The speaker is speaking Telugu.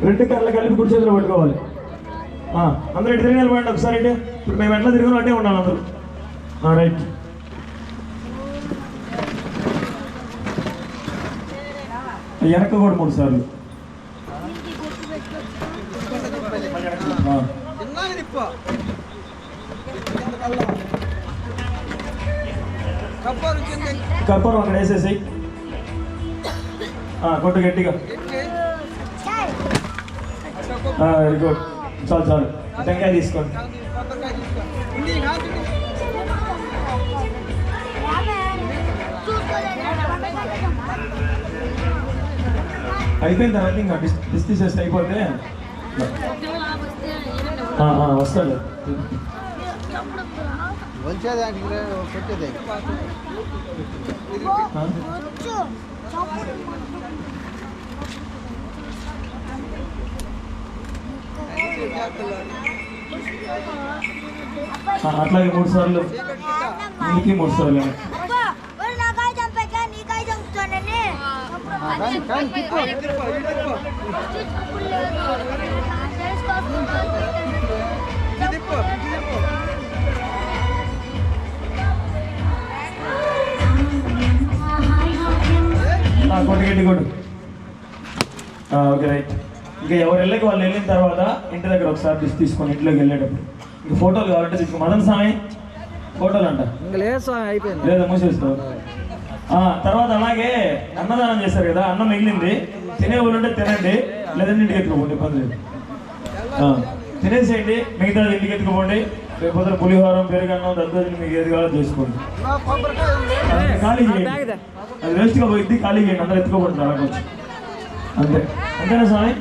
రెండు కర్రలు కలిపి కుడి చేతిలో పట్టుకోవాలి. అందరూ ఇటు తిరిగి నిలబడండి ఒకసారి. ఇటు ఇప్పుడు మేము ఎట్లా తిరిగిన అట్టే ఉండాలి అందరూ. రైట్. వెనక కూడా 3 సార్లు. కర్పూరం అక్కడ వేసేసి కొట్టు గట్టిగా. Very good. చాలు చాలు. టెంకాయ తీసుకోండి. అయిపోయిన తర్వాత ఇంకా డిస్ తీసేస్తే అయిపోతే వస్తాడు. అట్లాగే 3 సార్లు నీకు 3 సార్లు. కొట్టు కొట్టు. Okay right. ఇంకా ఎవరు వెళ్ళకి వాళ్ళు వెళ్ళిన తర్వాత ఇంటి దగ్గర ఒకసారి తీసుకొని ఇంట్లోకి వెళ్ళేటప్పుడు ఇంకా ఫోటోలు కావాలంటే తీసుకో. మదన్ స్వామి ఫోటోలు అంట లేదా మూసేస్తావు. తర్వాత అలాగే అన్నదానం చేస్తారు కదా, అన్నం మిగిలింది తినే వాళ్ళు ఉంటే తినండి, లేదంటే ఇంటికి ఎత్తుకోండి, ఇబ్బంది లేదు. తినేసేయండి, మిగతాది ఇంటికి ఎత్తుకోండి. లేకపోతే పులిహోరం పెరుగన్నం దద్దోజనం మీకు ఏది కావాలో చేసుకోండి. ఖాళీ చేయండి, అది వేస్ట్గా పోయింది. ఖాళీ చేయండి, అందరూ ఎత్తుకోబడుతుంది అలా కొంచెం. అంతే. అంతేనా స్వామి?